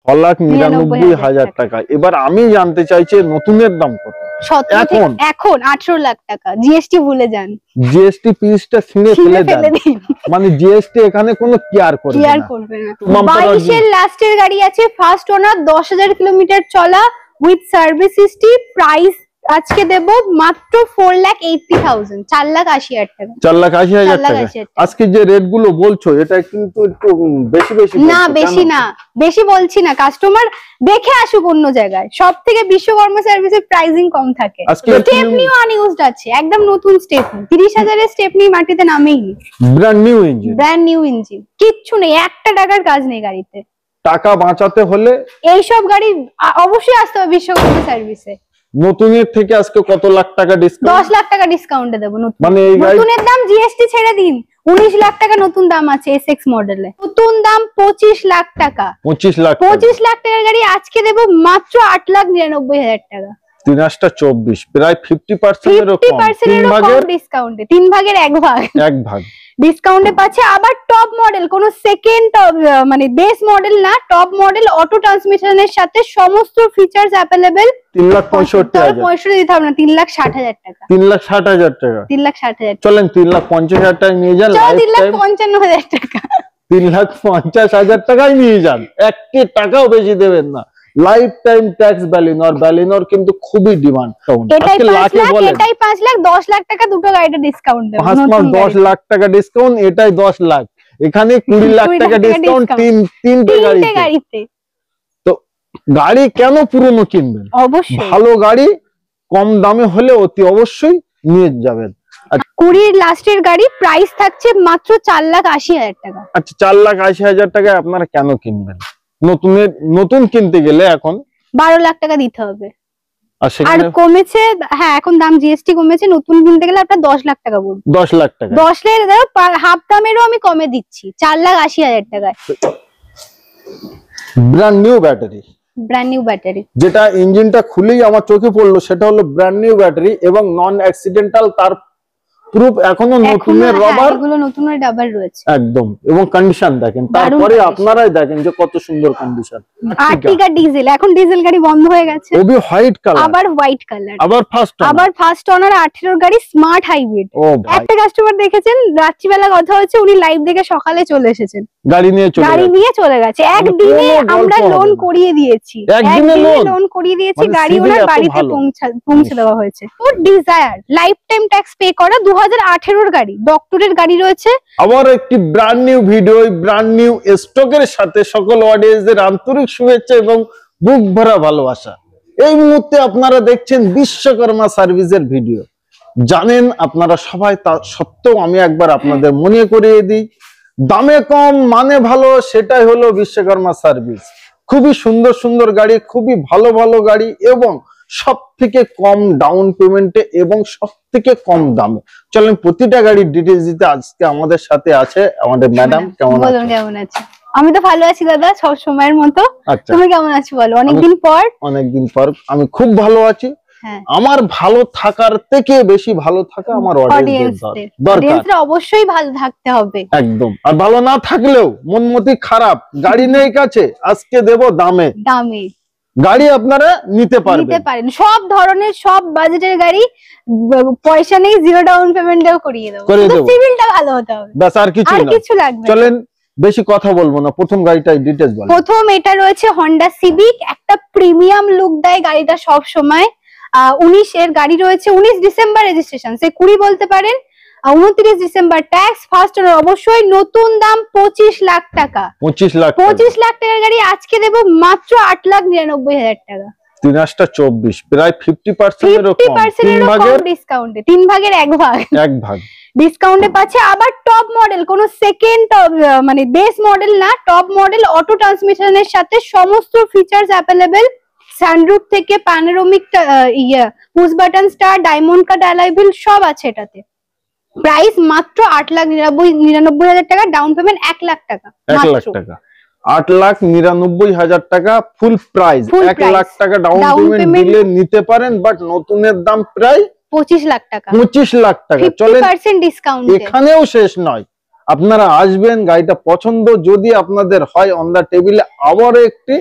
6,99,000 টাকা। এবার আমি জানতে চাইছি নতুনের দাম কত এখন? 18 লাখ টাকা। জিএসটি ভুলে যান, জিএসটি পিসটা ছিঁড়ে ফেলে দেন, মানে জিএসটি এখানে কোনো কেয়ার করবে না। 22 এর লাস্টের গাড়ি আছে, ফার্স্ট ওনার, 10,000 কিলোমিটার চলা, উইথ সার্ভিস হিস্ট্রি। প্রাইস আজকে দেব মাত্র 4,80,000, 4,80,000 টাকা। 4,80,000 টাকা। আজকে যে রেট গুলো বলছো এটা কিন্তু একটু বেশি না, বেশি না, বেশি বলছি না, কাস্টমার দেখে আসুক অন্য জায়গায়। সব থেকে বিশ্বকর্মা সার্ভিসের প্রাইসিং কম থাকে। স্টেপনিও আনইউজড আছে, একদম নতুন স্টেপনি, 30,000 এর স্টেপনি মাটিতে নামেইনি। ব্র্যান্ড নিউ ইঞ্জিন, কিচ্ছু নেই, একটা টাকার কাজ নেই গাড়িতে। টাকা বাঁচাতে হলে এইসব গাড়ি অবশ্যই আসতে হবে বিশ্বকর্মা সার্ভিসে। নতুনের থেকে আজকে কত লাখ টাকা ডিসকাউন্ট? 10 লাখ টাকা ডিসকাউন্টে দেব। মানে নতুনের দাম জিএসটি ছেড়ে দিন, 19 লাখ টাকা নতুন দাম আছে এসএক্স মডেলে। নতুন দাম 25 লাখ টাকা। 25 লাখ টাকার গাড়ি আজকে দেব মাত্র 8,99,000 টাকা। 3/24, প্রায় 50% এরও কম। 3 ডিসকাউন্টে, 3 ভাগের 1 ভাগ ডিসকাউন্টে পাচ্ছে। আবার টপ মডেল, কোন সেকেন্ড মানে বেস মডেল না, টপ মডেল, অটো ট্রান্সমিশনের সাথে সমস্ত ফিচারস अवेलेबल। 3,65,000 দিতে হবে না, 3,60,000 টাকা। 3,60,000 টাকা। 3,60,000। চলেন 3,50,000 টাকা নিয়ে যান। 3,55,000 টাকা। 3,50,000 টাকায় নিয়ে যান, 1 টাকাও বেশি দেবেন না। লাইফ টাইম ট্যাক্স ভ্যালিনর কিন্তু খুবই ডিমান্ড। এটাই 5 লাখ, 10 লাখ টাকা দুটো গাড়িতে ডিসকাউন্ট দেব। 5 মাস 10 লাখ টাকা ডিসকাউন্ট, এটাই 10 লাখ, এখানে 20 লাখ টাকা ডিসকাউন্ট তিনটে গাড়িতে। তো গাড়ি কেন পুরনো কিনবেন? অবশ্যই ভালো গাড়ি কম দামে হলে অতি অবশ্যই নিয়ে যাবেন। 20 লাস্টের গাড়ি, প্রাইস থাকছে মাত্র 4,80,000 টাকা। আচ্ছা, 4,80,000 টাকায় আপনারা কেন কিনবেন? নতুন কিনতে গেলে এখন 12 লাখ টাকা দিতে হবে। আর কমেছে, হ্যাঁ এখন দাম জিএসটি কমেছে, নতুন কিনতে গেলে আপনার 10 লাখ টাকা পড়বে। 10 লাখ টাকা, 10 লাখ হাফ দামেরও আমি কমে দিচ্ছি, 4,80,000 টাকায়। ব্র্যান্ড নিউ ব্যাটারি, যেটা ইঞ্জিনটা খুলেই আমার চোখে পড়লো সেটা হলো ব্র্যান্ড নিউ ব্যাটারি এবং নন অ্যাক্সিডেন্টাল। তার প্রুফ এখনো নতুনের রবার, এগুলো নতুনের রাবার রয়েছে একদম। এবং কন্ডিশন দেখেন, তারপরে আপনারাই দেখেন যে কত সুন্দর কন্ডিশন। আর্টিকা ডিজেল, এখন ডিজেল গাড়ি বন্ধ হয়ে গেছে, ওবি হোয়াইট কালার, আবার হোয়াইট কালার, আবার ফার্স্ট ওনার 18 গাড়ি, স্মার্ট হাইব্রিড। একটা কাস্টমার দেখেছেন রাত্রিবেলা কথা হচ্ছে, উনি লাইভ দেখে সকালে চলে এসেছেন, গাড়ি নিয়ে চলে গেছে। একদিনে আমরা লোন করিয়ে দিয়েছি, গাড়ি ওনার বাড়িতে পৌঁছে দেওয়া হয়েছে। ও Dzire lifetime tax pay করা, 2018 গাড়ি, ডক্টরের গাড়ি রয়েছে। আবার একটি brand new video, brand new স্টকের সাথে সকল অডিয়েন্সদের আন্তরিক শুভেচ্ছা এবং বুক ভরা ভালোবাসা। এই মুহূর্তে আপনারা দেখছেন বিশ্বকর্মা সার্ভিসের ভিডিও। জানেন আপনারা সবাই, তা সত্ত্বেও আমি একবার আপনাদের মনে করিয়ে দিই, দামে কম মানে ভালো, সেটাই হলো বিশ্বকর্মা সার্ভিস। খুবই সুন্দর সুন্দর গাড়ি, খুবই ভালো ভালো গাড়ি এবং সব থেকে কম ডাউন পেমেন্টে এবং সব থেকে কম দামে। চলেন প্রতিটা গাড়ির ডিটেইলস দিতে আজকে আমাদের সাথে আছে আমাদের ম্যাডাম। কেমন আছেন? আমি তো ভালো আছি দাদা, সব সময়ের মতো। তুমি কেমন আছো বলো? অনেকদিন পর। আমি খুব ভালো আছি। আমার ভালো থাকার থেকে বেশি ভালো থাকা আমার অডিয়েন্সদের দরকার। অবশ্যই ভালো থাকতে হবে, একদম। আর ভালো না থাকলেও মনমতি খারাপ, গাড়ি নেই কাছে, আজকে দেব দামে গাড়ি আপনারা নিতে পারবেন। সব ধরনের, সব বাজেটের গাড়ি, পয়সা নেই, 0 ডাউন পেমেন্টেও করিয়ে দেব। সিভিলটা ভালো হতে হবে, বাস, আর কিছু লাগবে। চলেন বেশি কথা বলবো না, প্রথম গাড়িটার ডিটেইলস বলো। প্রথম এটা রয়েছে হন্ডা সিভিক, একটা প্রিমিয়াম লুক দেয় গাড়িটা সব সময়। 19 এর গাড়ি রয়েছে, 19 ডিসেম্বর রেজিস্ট্রেশন, সে 20 বলতে পারেন, 29 ডিসেম্বর ট্যাক্স, ফার্স্ট ওনার অবশ্যই। নতুন দাম 25 লাখ টাকা। 25 লাখ টাকার গাড়ি আজকে দেব মাত্র 8,99,000 টাকা। 3/24, প্রায় 50% এরও কম ডিসকাউন্টে, 3 ভাগের 1 ভাগ ডিসকাউন্টে পাচ্ছে। আবার টপ মডেল, কোন সেকেন্ড মানে বেস মডেল না, টপ মডেল, অটো ট্রান্সমিশনের সাথে সমস্ত ফিচারস अवेलेबल। সানরুফ থেকে panoramic push button star, diamond cut alloy wheel সব আছে এটাতে। প্রাইস মাত্র 8,99,000 টাকা, ডাউন পেমেন্ট 1 লাখ টাকা। 8,99,000 টাকা ফুল প্রাইস। 1 লাখ টাকা ডাউন পেমেন্ট দিলে নিতে পারেন, বাট নতুনের দাম প্রায় 25 লাখ টাকা। 25 লাখ টাকা। চলেন 50% ডিসকাউন্ট। এখানেও শেষ নয়, আপনারা আসবেন, গাড়িটা পছন্দ যদি আপনাদের হয়, অন দা টেবিলে আবার একটি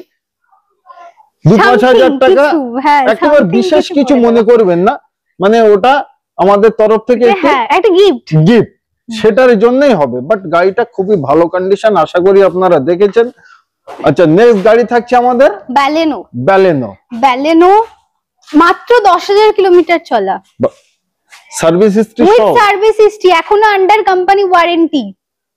2-5,000 টাকা কিছু, হ্যাঁ, একেবারে something বিশেষ কিছু পড়ে মনে যাবে। করবেন না, মানে ওটা আমাদের তরফ থেকে একটু হ্যাঁ, একটা গিফট। গিফট, সেটার জন্যই হবে। বাট গাড়িটা খুবই ভালো কন্ডিশন, আশা করি আপনারা দেখেছেন। আচ্ছা, নেক্সট গাড়ি থাকছে আমাদের ব্যালেনো। ব্যালেনো মাত্র 10,000 কিলোমিটার চলা, সার্ভিস হিস্ট্রি উইথ সহ, সার্ভিস হিস্ট্রি, এখনো under company warranty,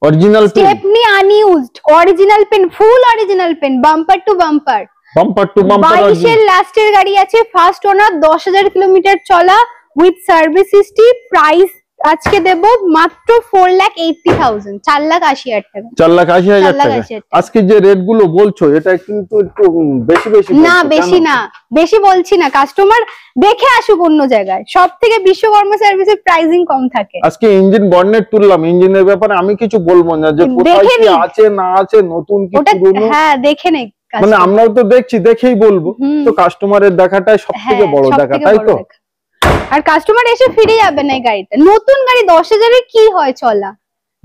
original stepney unused, original paint, full original paint, bumper to bumper. Bumper to bumper 22-এর লাস্টের গাড়ি আছে, ফার্স্ট ওনার, 10,000 কিলোমিটার চলা, উইথ সার্ভিস হিস্ট্রি। প্রাইস আজকে দেব মাত্র 4,80,000, 4,80,000 টাকা। 4,80,000 টাকা। 4,80,000 টাকা। আজকে যে রেট গুলো বলছো এটা কিন্তু একটু বেশি বেশি না, বলছো, বেশি কেন? না, বেশি বলছি না, কাস্টমার দেখে আসুক অন্য জায়গায়। সব থেকে বিশ্বকর্মা সার্ভিসের প্রাইসিং কম থাকে। আজকে ইঞ্জিন বর্নেট তুললাম, ইঞ্জিনের ব্যাপারে আমি কিছু বলবো না, যে কোথায় দেখে কি নিন। আছে না আছে, নতুন কি ওটা পুরনো, হ্যাঁ দেখে নেই, মানে আমরাও তো দেখছি, দেখেই বলবো। হুম। তো কাস্টমারের দেখাটাই সব থেকে হ্যাঁ, বড় দেখা, সবথেকে তাই বড় তো? দেখা। আর কাস্টমার এসে ফিরে যাবে না এই গাড়িটা। নতুন গাড়ি 10,000-এ কি হয় চলা?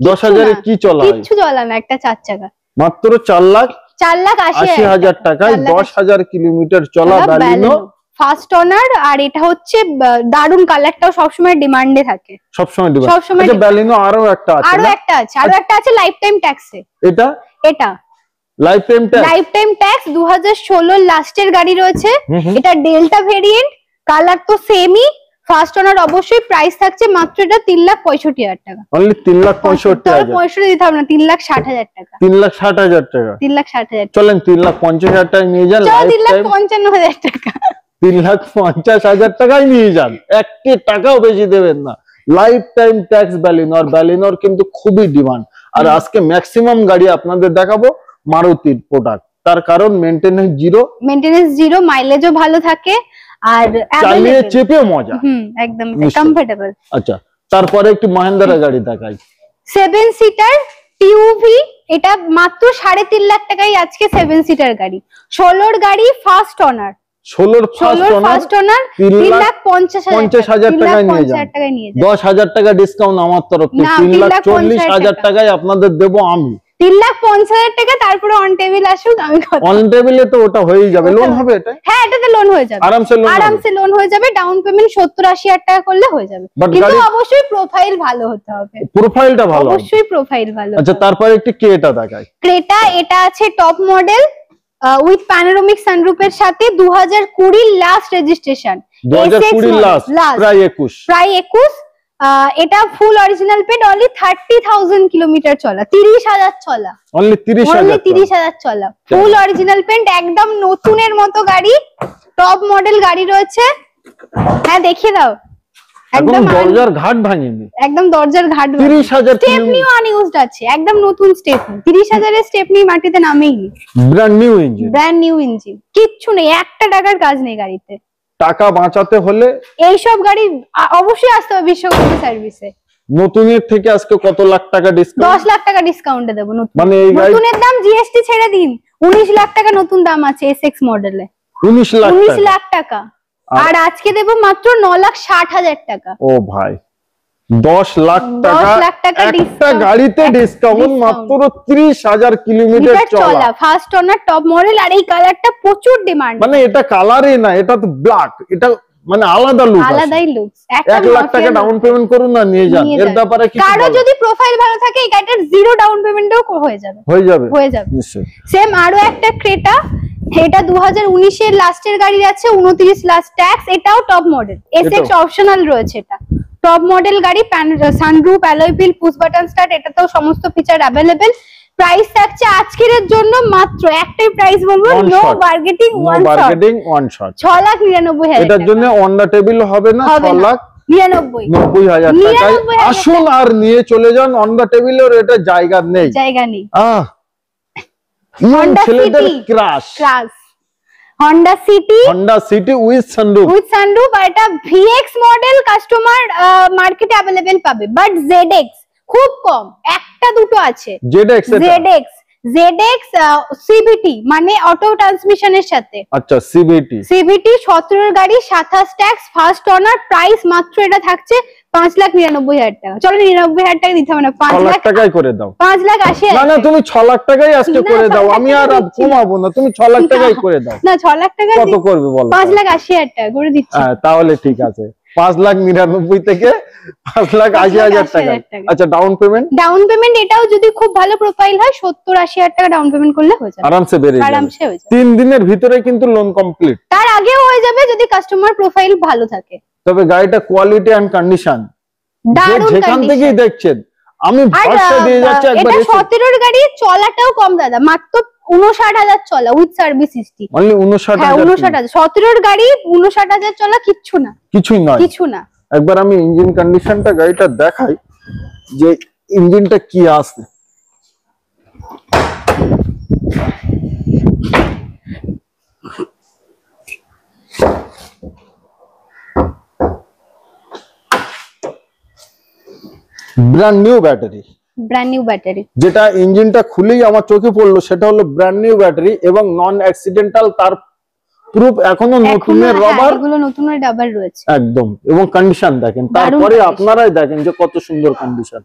10,000-এ কি চলা হয়? কিচ্ছু চলা না, একটা 4 চাকা। মাত্র 4,80,000 টাকায় 10,000 কিলোমিটার চলা ব্যালিনো, ফার্স্ট ওনার। আর এটা হচ্ছে দারুন, কালারটাও সবসময় ডিমান্ডে থাকে, সবসময় দিবেন। সবসময় আচ্ছা, demand। ব্যালিনো আরো একটা আছে আরো না? একটা আছে লাইফ টাইম ট্যাক্সে। এটা এটা life time tax, life time tax 2016 লাস্টের গাড়ি রয়েছে। এটা ডেল্টা ভেরিয়েন্ট, কালার তো সেমই, ফার্স্ট ওনার অবশ্যই। প্রাইস থাকছে মাত্র এটা 3,65,000 টাকা। অনলি 3,65,000, 65 দিতে হবে না, 3,60,000 টাকা। 3,60,000 টাকা। 3,60,000 টাকা। চলেন 3,50,000 টাকায় নিয়ে যান, চল, লাইফ টাইম 3,55,000 টাকা। 3,50,000 টাকায় নিয়ে যান, 1 টাকাও বেশি দেবেন না। লাইফ টাইম ট্যাক্স ব্যালিনো, আর ব্যালিনোর কিন্তু খুবই ডিমান্ড। আর আজকে ম্যাক্সিমাম গাড়ি আপনাদের দেখাবো মারুতির প্রোডাক্ট, তার কারণ মেইনটেনেন্স জিরো, মাইলেজও ভালো থাকে, আর চালিয়ে available। চেপে মজা। একদম নিশ্চয়ই। কমফোর্টেবল। আচ্ছা, তারপরে একটু মহেন্দ্রা গাড়ি দেখাই। 7 সিটার টিউভি, এটা মাত্র 3.5 লাখ টাকায় আজকে 7 সিটার গাড়ি। 16 গাড়ি, ফার্স্ট ওনার। 16 ফার্স্ট ওনার 3,50,000 টাকায় নিয়ে যান। 10,000 টাকা ডিসকাউন্ট আমার তরফ থেকে, না, 3,40,000 টাকায় আপনাদের দেবো আমি। 3,50,000 টাকা, তারপরে অন টেবিল আসুক, আমি কথা। অন টেবিলে তো ওটা হয়েই যাবে, লোন হবে এটা, হ্যাঁ, এটাতে লোন হয়ে যাবে, আরামসে লোন হয়ে যাবে। ডাউন পেমেন্ট 70-80,000 টাকা করলে হয়ে যাবে, But কিন্তু গাড়ি- অবশ্যই প্রোফাইল ভালো হতে হবে, প্রোফাইলটা ভালো হবে। অবশ্যই প্রোফাইল ভালো। আচ্ছা, তারপরে একটু ক্রেটা দেখাই। ক্রেটা, এটা আছে টপ মডেল উইথ প্যানোরামিক সানরুফের সাথে, 2020 লাস্ট রেজিস্ট্রেশন, 2020 লাস্ট, প্রায় 21। এটা full original paid, only 30,000 kilometre চলা, 30,000 চলা, অনলি 30,000 30,000 চলা, ফুল অরিজিনাল পেন্ট, একদম নতুনের মতো গাড়ি, টপ মডেল গাড়ি রয়েছে। হ্যাঁ, দেখিয়ে দাও, একদম দরজার ঘাট ভাঙেনি, একদম দরজার ঘাট। 30,000 স্টেপনিও আনইউজড আছে, একদম নতুন স্টেপনি। 30,000 এর স্টেপনি মাটিতে নামেইনি, brand new engine, brand new engine, কিচ্ছু নেই, 1 টাকার কাজ নেই গাড়িতে। টাকা বাঁচাতে হলে এইসব গাড়ি অবশ্যই আসতে হবে বিশ্বকর্মা সার্ভিসে। নতুনের থেকে আজকে কত লাখ টাকা ডিসকাউন্ট, 10 লাখ টাকা ডিসকাউন্টে দেবো নতুন। মানে এই গাড়ি নতুনের দাম জিএসটি ছেড়ে দিন, 19 লাখ টাকা নতুন দাম আছে এসএক্স মডেলে, 19 লাখ 19 টাকা। লাখ টাকা। আর আজকে দেবো মাত্র 9,60,000 টাকা। ও ভাই, 10 লাখ টাকা, 10 লাখ টাকা একটা discount, গাড়িতে ডিসকাউন্ট, মাত্র 30,000 কিলোমিটার চলা। ফার্স্ট ওনার টপ মডেল, আর এই কালারটা প্রচুর ডিমান্ড, মানে এটা কালারই না, এটা তো ব্ল্যাক, এটা মানে আলাদা লুক, আলাদাই লুকস। 1 লাখ টাকা ডাউন পেমেন্ট করুন না, নিয়ে যান। এর ব্যাপারে কিছু কারো বলার? যদি প্রোফাইল ভালো থাকে এই গাড়িটার 0 ডাউন পেমেন্টও হয়ে যাবে, হয়ে যাবে নিশ্চয়ই। নিশ্চয়ই। সেম আরো একটা ক্রেটা, এটা 2019 এর লাস্টের গাড়ি আছে, 29 লাস্ট ট্যাক্স, এটাও টপ মডেল, এসএক্স অপশনাল রয়েছে। এটা টপ মডেল গাড়ি, sunroof, alloy wheel, push button start, এটাতেও সমস্ত ফিচার অ্যাভেলেবেল। প্রাইস থাকছে আজকের জন্য মাত্র একটাই প্রাইস বলবো, নো বার্গেটিং, ওয়ান শট, 6,99,000 এটার জন্য অন দা টেবিল হবে না, 6,99,000 টাকায় আসুন আর নিয়ে চলে যান। অন দা টেবিলের এটা জায়গা নেই, ছেলেদের crush Honda City with sunroof, আর এটা ভিএক্স মডেল কাস্টমার মার্কেটে अवेलेबल পাবে, বাট জেডএক্স খুব কম, একটা দুটো আছে। জেডএক্স ZX CVT মানে অটো ট্রান্সমিশনের সাথে। আচ্ছা CVT 17 গাড়ি 27 ট্যাক্স ফার্স্ট ওনার, প্রাইস মাত্র এটা থাকছে 5,99,000 টাকা। চলো 99,000 টাকা দিতে হবে না, 6 লাখ টাকাই করে দাও। 5,80,000 না না তুমি 6 লাখ টাকাই আজকে করে দাও, আমি আর কমাবো না, তুমি 6 লাখ টাকাই করে দাও। না 6 লাখ টাকা কত করবে বলো? 5,80,000 টাকা করে দিচ্ছি। হ্যাঁ তাহলে ঠিক আছে, 5,99,000 থেকে 5,80,000 টাকা। আচ্ছা ডাউন পেমেন্ট? ডাউন পেমেন্ট এটাও যদি খুব ভালো প্রোফাইল হয় 70-80,000 টাকা ডাউন পেমেন্ট করলে হয়ে যাবে, আরামসে বেরিয়ে যাবে। আরামসে হয়ে যাবে। 3 দিনের ভিতরে কিন্তু লোন কমপ্লিট, তার আগেও হয়ে যাবে যদি কাস্টমার প্রোফাইল ভালো থাকে। তবে গাড়িটা কোয়ালিটি এন্ড কন্ডিশন যেখান থেকেই দেখছেন আমি ভরসা দিয়ে যাচ্ছি একবার। এটা 17 গাড়ি, চলাটাও কম দাদা, মাত্র 59,000 চলা উইথ সার্ভিস হিস্ট্রি। অনলি 59,000? হ্যাঁ 59,000, 17 গাড়ি 59,000 চলা, কিচ্ছু না, কিছুই নয়, কিছু না। একবার আমি ইঞ্জিন কন্ডিশনটা গাড়িটা দেখাই যে ইঞ্জিনটা কি আছে। Brand new battery, brand new battery, যেটা ইঞ্জিনটা খুলেই আমার চোখে পড়লো সেটা হলো ব্র্যান্ড নিউ ব্যাটারি এবং নন অ্যাক্সিডেন্টাল, তার প্রুফ এখনো নতুনের রবার, এগুলো নতুনের রাবার রয়েছে একদম। এবং কন্ডিশন দেখেন, তারপরে আপনারাই দেখেন যে কত সুন্দর কন্ডিশন।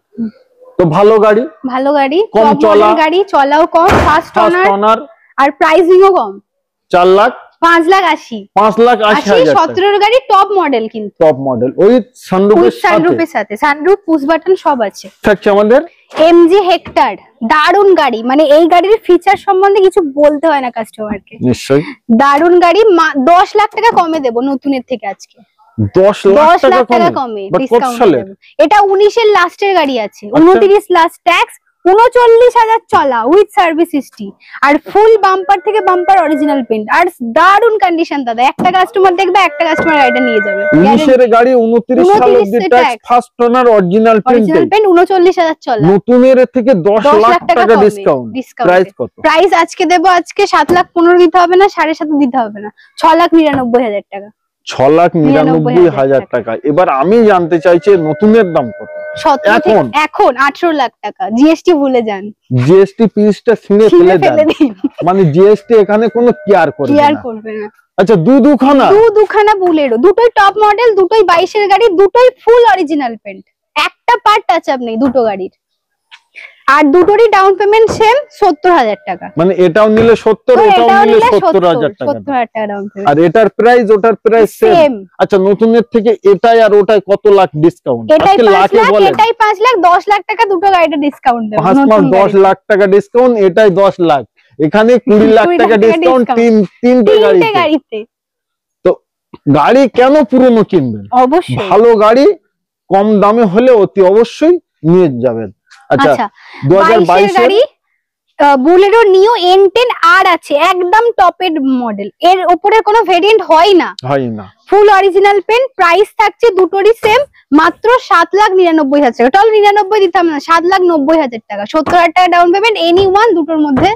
তো ভালো গাড়ি, ভালো গাড়ি, কম চলা গাড়ি, চলাও কম, ফার্স্ট ওনার, আর প্রাইসিংও কম। 4,80,000 5,80,000 17 গাড়ি, টপ মডেল, কিন্তু টপ মডেল উইথ সানরুফের সাথে, সানরুফ পুশ বাটন সব আছে। থাকছে আমাদের MG হেক্টর, দারুন গাড়ি, মানে এই গাড়ির ফিচার সম্বন্ধে কিছু বলতে হয় না কাস্টমারকে। নিশ্চয়ই দারুন গাড়ি, 10 লাখ টাকা কমে দেবো নতুনের থেকে আজকে। 10 লাখ টাকা কমে বাট কত ডিসকাউন্ট সালে? দেব। এটা 19 এর লাস্টের গাড়ি আছে, 29 লাস্ট ট্যাক্স, 39,000 চলা উইথ সার্ভিস হিস্ট্রি, আর ফুল বাম্পার থেকে বাম্পার অরিজিনাল পেইন্ট, আর দারুন কন্ডিশন দাদা। একটা কাস্টমার দেখবে, একটা কাস্টমার গাড়িটা নিয়ে যাবে। 19 এর গাড়ি 29 সাল অবধি tax, first owner original paint, 39,000 চলা, নতুনের থেকে 10 লাখ টাকা ডিসকাউন্ট। প্রাইস কত? প্রাইস আজকে দেবো, আজকে 7,15,000 দিতে হবে না, 7.5 দিতে হবে না, 6,99,000 টাকা। 6,99,000 টাকা। এবার আমি জানতে চাইছি নতুনের দাম কত এখন? 18 লাখ টাকা, জিএসটি ভুলে যান, জিএসটি পিসটা ছিঁড়ে ফেলে দিন, মানে জিএসটি এখানে কোনো কেয়ার করবে না। আচ্ছা দুখানা বুলেরো, দুটোই টপ মডেল, দুটোই 22 এর গাড়ি, দুটোই ফুল অরিজিনাল পেইন্ট, একটা পার্ট টাচ আপ নেই দুটো গাড়ির, আর দুটোরই ডাউন পেমেন্ট সেম 70,000 টাকা। মানে এটাও নিলে 70, এটাও নিলে 70,000 টাকা, 70,000 টাকা ডাউন পেমেন্ট। আর এটার প্রাইস ওটার প্রাইস সেম। আচ্ছা নতুনের থেকে এটাই আর ওটাই কত লাখ ডিসকাউন্ট? আজকে লাখে বলেন, এটাই 5 লাখ, 10 লাখ টাকা দুটো গাড়িটা ডিসকাউন্ট দেব। 5 মাস 10 লাখ টাকা ডিসকাউন্ট, এটাই 10 লাখ, এখানে 20 লাখ টাকা ডিসকাউন্ট তিনটে গাড়িতে। তো গাড়ি কেন পুরনো কিনবেন? অবশ্যই ভালো ভালো গাড়ি কম দামে হলে অতি অবশ্যই নিয়ে যাবেন। আচ্ছা 2022 এর গাড়ি বুলেরো নিউ N10 আর আছে, একদম টপেড মডেল, এর উপরে কোনো ভেরিয়েন্ট হয় না, ফুল অরিজিনাল পেন, প্রাইস থাকছে দুটোরই সেম মাত্র 7,99,000 টাকা। টোটাল 99 দিতাম না, 7,90,000 টাকা, 70,000 টাকা ডাউন পেমেন্ট, এনি ওয়ান দুটোর মধ্যে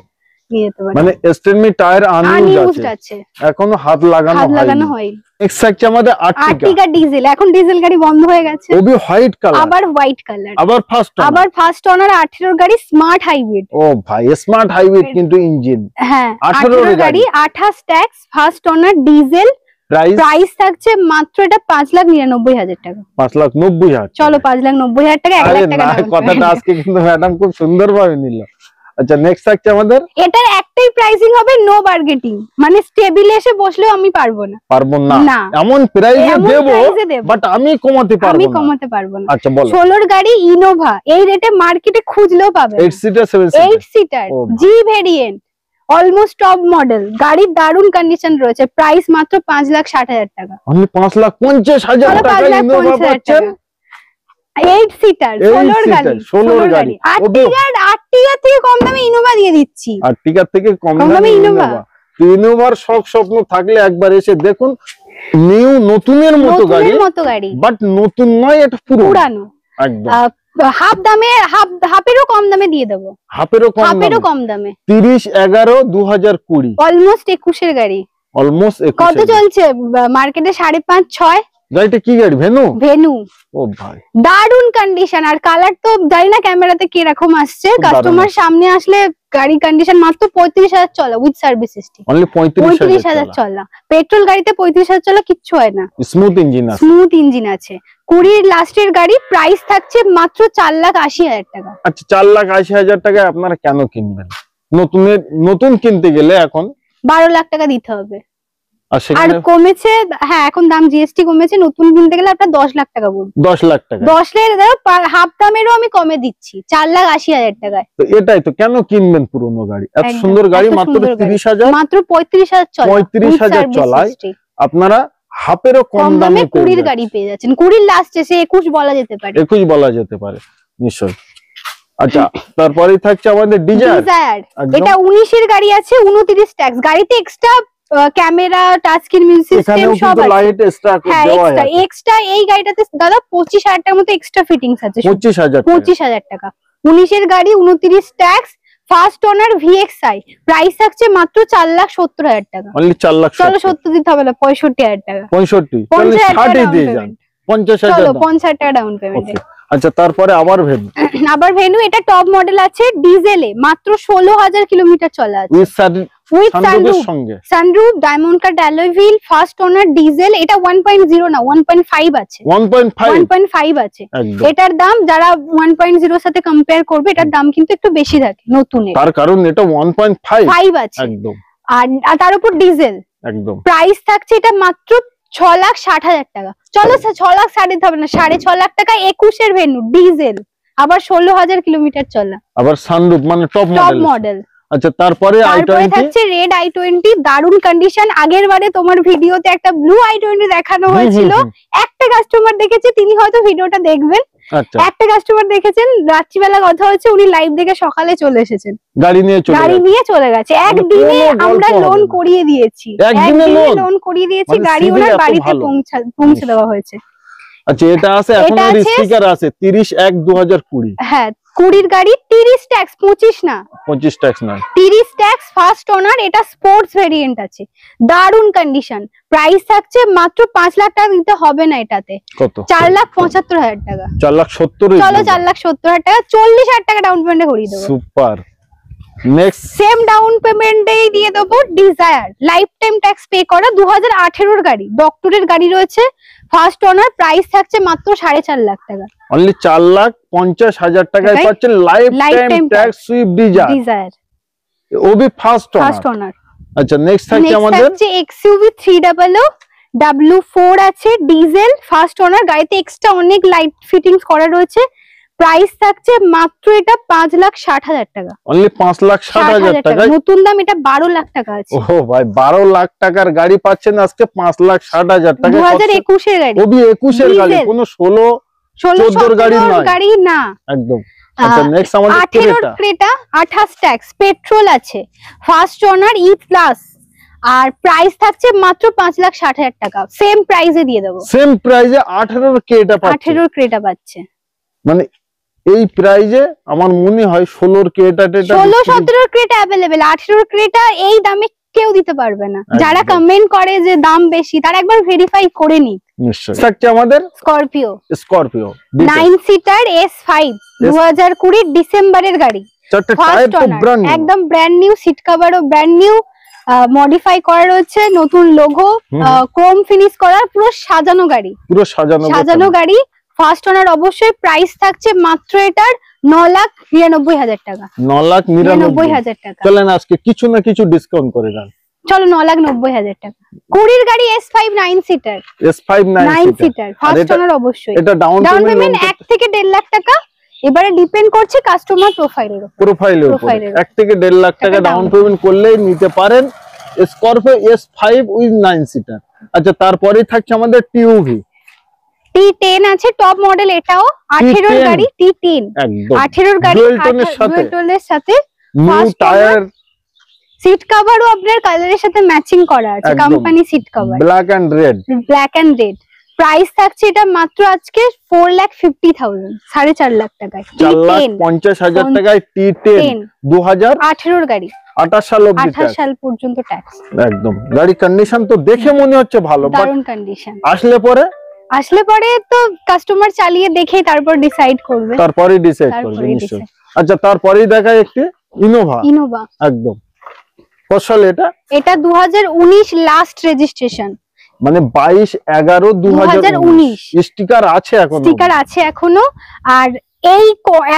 নিয়ে যেতে পারেন। মানে স্টেনমি টায়ার আনইউজড আছে, এখনো হাত লাগানো হয়নি। এক্সাক্ট আমাদের আর্টিকা ডিজেল, এখন ডিজেল গাড়ি বন্ধ হয়ে গেছে, ওবি হোয়াইট কালার, আবার হোয়াইট কালার, আবার ফার্স্ট ওনার 18 গাড়ি, স্মার্ট হাইব্রিড। ও ভাই স্মার্ট হাইব্রিড কিন্তু ইঞ্জিন, হ্যাঁ 18 গাড়ি, 28 tax, first owner diesel, price থাকছে মাত্র এটা 5,99,000 টাকা। 5,90,000 চলো 5,90,000 টাকা, 1 লাখ টাকা কথাটা আজকে কিন্তু ম্যাডাম খুব সুন্দরভাবে নিল। আচ্ছা নেক্সট থাকছে আমাদের, এটার একটাই প্রাইসিং হবে, নো বার্গেটিং, মানে স্টেবিলে এসে বসলেও আমি পারবো না, এমন প্রাইসে দেব, বাট আমি কমাতে পারবো না। আচ্ছা বলো, 16 গাড়ি ইনোভা, এই রেটে মার্কেটে খুঁজলেও পাবে 8 সিটার 8 সিটার জি ভেরিয়েন্ট, অলমোস্ট টপ মডেল, গাড়ির দারুন কন্ডিশন রয়েছে, প্রাইস মাত্র 5,60,000 টাকা। অনলি 5,50,000 টাকা ইনোভা পাচ্ছেন, 8 সিটার 16 গাড়ি। আর্টিকা থেকে কম দামে ইনোভা দিয়ে দিচ্ছি, আর্টিকা থেকে কম দামে ইনোভা। ইনোভার সব স্বপ্ন থাকলে একবার এসে দেখুন, নিউ নতুনের মতো গাড়ি, বাট নতুন নয়, এটা পুরানো একদম। হাফ দামে, হাফেরও কম দামে দিয়ে দেবো, হাফেরও কম দামে, 30/11/2020, অলমোস্ট 21 এর গাড়ি, কত চলছে মার্কেটে? 5.5-6। গাড়িটা কি গাড়ি? ভেনু। ও ভাই দারুন কন্ডিশন, আর কালার তো জানি না ক্যামেরাতে কি রকম আসছে, কাস্টমার সামনে আসলে গাড়ি কন্ডিশন মাত্র 35,000 চলা উইথ সার্ভিস হিস্ট্রি। অনলি 35,000 চলা। পেট্রোল গাড়িতে 35,000 চলা কিচ্ছু হয় না, স্মুথ ইঞ্জিন আছে। স্মুথ ইঞ্জিন আছে। 20 লাস্টের গাড়ি, প্রাইস থাকছে মাত্র 4,80,000 টাকা। আচ্ছা 4,80,000 টাকায় আপনারা কেন কিনবেন? নতুন কিনতে গেলে এখন 12 লাখ টাকা দিতে হবে। আর আর সেখানে কমেছে, হ্যাঁ এখন দাম জিএসটি কমেছে, নতুন কিনতে গেলে আপনার 10 লাখ টাকা পড়বে। 10 লাখ টাকা, 10 লাখ হাফ দামেরও আমি কমে দিচ্ছি 4,80,000 টাকায়। তো এটাই তো, কেন কিনবেন পুরনো গাড়ি? এত একদম, সুন্দর গাড়ি এত মাত্র সুন্দর গাড়ি। 30,000, মাত্র 35,000 চলা, 35,000 চলায় আপনারা হাফেরও কম দামে 20 গাড়ি পেয়ে যাচ্ছেন। 20 লাস্টে, সে 21 বলা যেতে পারে, 21 বলা যেতে পারে নিশ্চয়। আচ্ছা তারপরেই থাকছে আমাদের ডিজায়ার। এটা 19 এর গাড়ি আছে, 29 ট্যাক্স। গাড়িতে extra camera, touch screen, music system সব আছে। লাইট এক্সট্রা হ্যাঁ দেওয়া আছে। এক্সট্রা এই গাড়িটাতে দাদা 25,000 টাকার মতো এক্সট্রা ফিটিংস আছে। 25,000 টাকা। 19 এর গাড়ি, 29 tax, first owner VXi, price থাকছে মাত্র 4,70,000 টাকা। অনলি 4 লাখ। চলো 70 দিতে হবে না, 65,000 টাকা। 65 50,000 টাকা 60 ডাউন দিয়ে যান, পেমেন্ট। 50,000 চলো 50,000 টাকা ডাউন পেমেন্ট। আচ্ছা তারপরে আবার ভেনু। আবার ভেনু, এটা টপ মডেল আছে, ডিজেলে মাত্র 16,000 কিলোমিটার চলা আছে। উইথ সানরুফ সঙ্গে sunroof, diamond cut alloy wheel, first owner, diesel. এটা 1.0 না 1.5 আছে, 1.5 আছে। একদম। এটার দাম যারা 1.0 এর সাথে কম্পেয়ার করবে, এটার দাম কিন্তু একটু বেশি থাকে নতুনের, তার কারণ এটা 1.5 আছে। একদম। আর তার উপর ডিজেল, একদম। প্রাইস থাকছে এটা মাত্র 6,60,000 টাকা। চলো 6,60,000 দিতে হবে না, 6.5 লাখ টাকা। 21 এর ভেনু, ডিজেল, আবার 16,000 কিলোমিটার চলা, আবার সানরুফ, মানে টপ মডেল। আচ্ছা তারপরে থাকছে রেড i20, দারুন কন্ডিশন। আগের বারে তোমার ভিডিওতে একটা ব্লু i20 দেখানো হয়েছিল, একটা কাস্টমার দেখেছে, তিনি হয়তো ভিডিওটা দেখবেন। আচ্ছা একটা কাস্টমার দেখেছেন, রাত্রিবেলা কথা হচ্ছে, উনি লাইভ দেখে সকালে চলে এসেছেন, গাড়ি নিয়ে চলে গেছে। একদিনে আমরা লোন করিয়ে দিয়েছি, একদিনে লোন করিয়ে দিয়েছি, মানে গাড়ি ওনার বাড়িতে পৌঁছে দেওয়া হয়েছে। আচ্ছা এটা আছে, এখনো স্টিকার আছে 30/1/2020। হ্যাঁ 20 গাড়ি, 30 ট্যাক্স, 25 না, 25 ট্যাক্স না, 30 ট্যাক্স, ফার্স্ট ওনার। এটা স্পোর্টস ভেরিয়েন্ট আছে, দারুন কন্ডিশন। প্রাইস থাকছে মাত্র 5 লাখ টাকা দিতে হবে না, এটাতে কত? 4,75,000 টাকা। 4,70,000। চলো 4,70,000 টাকা, 40,000 টাকা ডাউন পেমেন্টে করিয়ে দেবো। সুপার। নেক্সট সেম ডাউন পেমেন্টেই দিয়ে দেবো desire, lifetime tax pay করা, 2018 এর গাড়ি, ডক্টরের গাড়ি রয়েছে, ফার্স্ট ওনার। প্রাইস থাকছে মাত্র 4.5 লাখ টাকা। অনলি 4,50,000 টাকায় পাচ্ছেন lifetime tax Swift Dzire, ওবি ফার্স্ট ওনার। আচ্ছা নেক্সট থাকছে আমাদের XUV 300 W4 আছে, ডিজেল, ফার্স্ট ওনার। গাড়িতে এক্সট্রা অনেক লাইট ফিটিংস করা রয়েছে। প্রাইস থাকছে মাত্র এটা 5,60,000 টাকা। অনলি 5,60,000 টাকা। নতুন দাম এটা 12 লাখ টাকা আছে। ওহো ভাই, 12 লাখ টাকার গাড়ি পাচ্ছেন আজকে 5,60,000 টাকা। 2021 এর গাড়ি, ওবি 21 এর গাড়ি, কোনো 16-14 গাড়ি না একদম। আচ্ছা নেক্সট আমাদের ক্রেটা 28 ট্যাক্স, পেট্রোল আছে, ফার্স্ট ওনার, ই প্লাস। আর প্রাইস থাকছে মাত্র 5,60,000 টাকা। সেম প্রাইসে দিয়ে দেবো, সেম প্রাইসে 18 ক্রেটা পাচ্ছে। 18 ক্রেটা পাচ্ছে, মানে এই প্রাইজে আমার মনে হয় 16 ক্রেটা, 16-17 ক্রেটা अवेलेबल। 18 ক্রেটা এই দামে কেউ দিতে পারবে না। যারা কমেন্ট করে যে দাম বেশি, তারা একবার ভেরিফাই করে নিক। নিশ্চয়ই থাকছে আমাদের স্করপিও 9 সিটার S5, 2020 ডিসেম্বরের গাড়ি। চারটে টায়ার তো ব্র্যান্ড নিউ, একদম ব্র্যান্ড নিউ, সিট কভারও ব্র্যান্ড নিউ, মডিফাই করা রয়েছে, নতুন লোগো, ক্রোম ফিনিশ করা, পুরো সাজানো গাড়ি, পুরো সাজানো গাড়ি। ফার্স্ট ওনার অবশ্যই। প্রাইস থাকছে মাত্র এটার 9,99,000 টাকা। 9,99,000 টাকা। চলেন আজকে কিছু না কিছু ডিসকাউন্ট করে দেন। চলো 9,90,000 টাকা। 20 গাড়ি S5 9 seater, 9 seater, first owner অবশ্যই। এটা ডাউন পেমেন্ট 1 থেকে 1.5 লাখ টাকা। এবারে ডিপেন্ড করছে কাস্টমার প্রোফাইলের উপর। 1 থেকে 1.5 লাখ টাকা ডাউন পেমেন্ট করলেই নিতে পারেন স্করপিও S5 উইথ 9 সিটার। আচ্ছা তারপরেই থাকছে আমাদের টিউভি T10 আছে, টপ মডেল। এটাও 18 এর গাড়ি, T10 একদম 18 এর গাড়ি, ডুয়াল টোনের সাথে নিউ টায়ার, সিট কভারও আপনার কালারের সাথে ম্যাচিং করা আছে, company seat cover, black and red. Price থাকছে এটা মাত্র আজকে 4,50,000, 4.5 লাখ টাকায়। 4,50,000 টাকায় T10 2018 এর গাড়ি, 28 সাল পর্যন্ত ট্যাক্স। একদম গাড়ি কন্ডিশন তো দেখে মনে হচ্ছে ভালো, দারুণ কন্ডিশন। আসলে পরে তো কাস্টমার চালিয়ে দেখে তারপর ডিসাইড করবে, নিশ্চয়। আচ্ছা তারপরেই দেখায় একটি ইনোভা একদম। কত সাল এটা? এটা 2019 লাস্ট রেজিস্ট্রেশন, মানে 22/11/2019 স্টিকার আছে এখনো? স্টিকার আছে এখনো। আর এই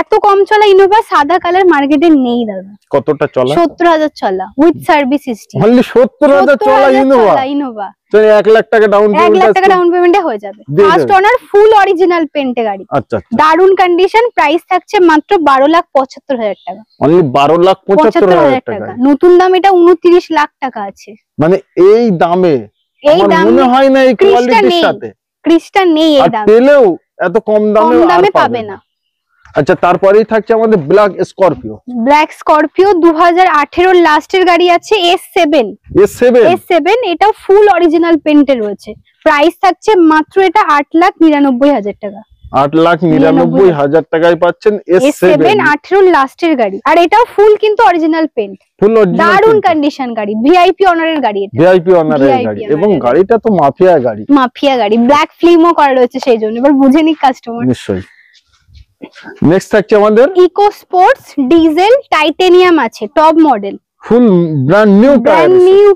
এত কম চলা ইনোভা সাদা কালার মার্কেটে নেই দাদা। কতটা চলা? 70,000 চলা উইথ সার্ভিস হিস্ট্রি। অনলি 70,000 চলা ইনোভা। তো 1 লাখ টাকা ডাউন পেমেন্ট, 1 লাখ টাকা ডাউন পেমেন্টে হয়ে যাবে। ফার্স্ট ওনার ফুল অরিজিনাল পেন্টে গাড়ি। আচ্ছা, দারুন কন্ডিশন। প্রাইস থাকছে মাত্র 12,75,000 টাকা। অনলি 12,75,000 টাকা। নতুন দাম এটা 29 লাখ টাকা আছে। মানে এই দামে আমার মনে হয় না এই কোয়ালিটির সাথে ক্রিস্টা নেই এই দামে। পেলেও এত কম দামে পাবে না। আচ্ছা, তারপরেই থাকছে আমাদের ব্ল্যাক স্করপিও। 2018 লাস্টের গাড়ি আছে S7। এটা ফুল অরিজিনাল পেন্টে রয়েছে। প্রাইস থাকছে মাত্র এটা 8,99,000 টাকা। 8,99,000 টাকায় পাচ্ছেন S7 18 লাস্টের গাড়ি। আর এটাও ফুল কিন্তু অরিজিনাল পেন্ট, ফুল অরিজিনাল দারুন কন্ডিশন গাড়ি। ভিআইপি অনারের গাড়ি এটা, ভিআইপি অনারের গাড়ি। এবং গাড়িটা তো মাফিয়া গাড়ি। ব্ল্যাক ফিল্মও করা রয়েছে সেই জন্য, এবার বুঝে নিক কাস্টমার। নিশ্চয়ই। নেক্সট থাকছে আমাদের ইকো স্পোর্টস ডিজেল টাইটেনিয়াম আছে, top model, full brand new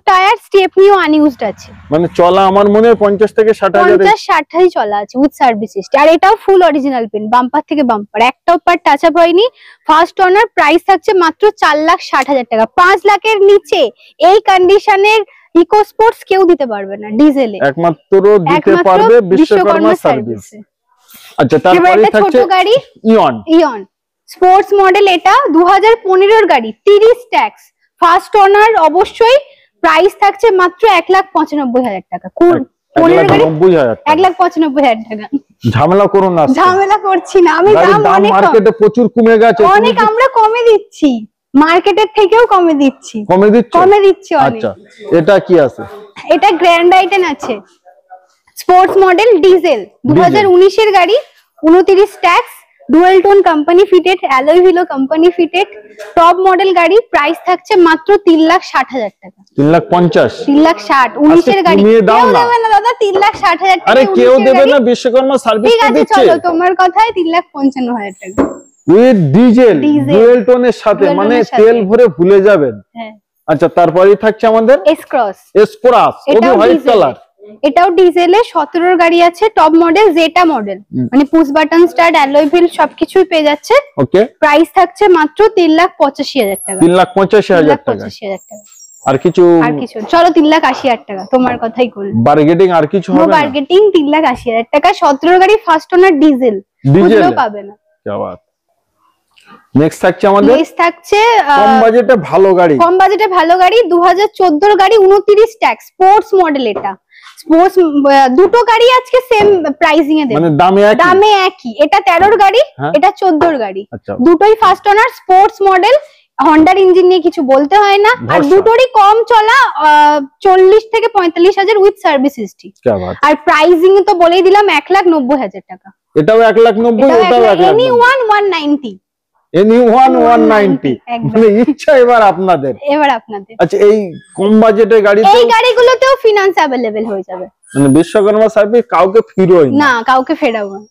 tyre, স্টেপনিও আনইউজড আছে। মানে চলা আমার মনে হয় 50 থেকে 60,000 50-60 চলা আছে উইথ সার্ভিস হিস্ট্রি। আর এটাও ফুল অরিজিনাল পেন্ট, বাম্পার থেকে বাম্পার, একটাও পার্ট টাচ আপ হয়নি। First owner. প্রাইস থাকছে মাত্র 4,60,000 টাকা। 5 লাখের নিচে এই কন্ডিশনের ইকো স্পোর্টস কেউ দিতে পারবে না ডিজেলে, একমাত্র দিতে পারবে বিশ্বকর্মা সার্ভিস। আচ্ছা, তারপরে থাকছে ছোট গাড়ি ইয়ন স্পোর্টস মডেল। এটা 2015 এর গাড়ি, 30 ট্যাক্স, ফার্স্ট ওনার অবশ্যই। প্রাইস থাকছে মাত্র 1,95,000 টাকা। 1,95,000 টাকা। ঝামেলা করুন না, ঝামেলা করছি না আমি। দাম মার্কেটে প্রচুর কমে গেছে, অনেক আমরা কমে দিচ্ছি, মার্কেটের থেকেও কমে দিচ্ছি অনেক। আচ্ছা, এটা কি আছে? এটা গ্র্যান্ড আইটেন আছে, স্পোর্টস মডেল ডিজেল, 2019 এর গাড়ি, 29 tax, dual tone company fitted, alloy wheel company fitted, top model গাড়ি। প্রাইস থাকছে মাত্র 3,60,000 টাকা। 3,50,000 3,60,000 19 এর গাড়ি। কেউ দেবে না দাদা 3,60,000 টাকা। আরে কেউ দেবে না, বিশ্বকর্মা সার্ভিস ঠিক আছে, চলো তোমার কথাই 3,55,000 টাকা উইথ ডিজেল ডুয়াল টোনের সাথে, মানে তেল ভরে ভুলে যাবেন। হ্যাঁ। আচ্ছা, তারপরেই থাকছে আমাদের এস ক্রস, এটা হোয়াইট কালার। এটাও ডিজেলে 17 এর গাড়ি আছে, টপ মডেল, জেটা মডেল, মানে push button start, alloy wheel সবকিছুই পেয়ে যাচ্ছে। ওকে। প্রাইস থাকছে মাত্র 3,85,000 টাকা। 3,85,000 টাকা। আর কিছু চলো 3,80,000 টাকা, তোমার কথাই বল। বার্গেটিং আর কিছু হবে না? বার্গেটিং। 3,80,000 টাকা 17 এর গাড়ি, ফার্স্ট ওনার ডিজেল, বুঝলেও পাবে না। কি বাত। নেক্সট থাকছে আমাদের কম বাজেটে ভালো গাড়ি, 2014 এর গাড়ি, 29 ট্যাক্স, স্পোর্টস মডেল। এটা স্পোর্টস, দুটো গাড়ি আজকে সেম প্রাইসিং এ দেব, মানে দামে একই। এটা 13 এর গাড়ি, এটা 14 এর গাড়ি, দুটোই ফার্স্ট ওনার, স্পোর্টস মডেল। হন্ডার ইঞ্জিন নিয়ে কিছু বলতে হয় না। আর দুটোরই কম চলা, 40 থেকে 45,000 উইথ সার্ভিস হিস্ট্রি। আর প্রাইসিং তো বলেই দিলাম 1,90,000 টাকা। এটাও 1,90,000, এটাও 1,90,000। Anyone 190, Anyone 190, মানে ইচ্ছা এবার আপনাদের। আচ্ছা, এই কম বাজেটের গাড়িতে, এই গাড়িগুলোতেও ফিনান্স अवेलेबल হয়ে যাবে, মানে বিশ্বকর্মা সার্ভিস কাউকে ফিরোই না, কাউকে ফেরাবো না।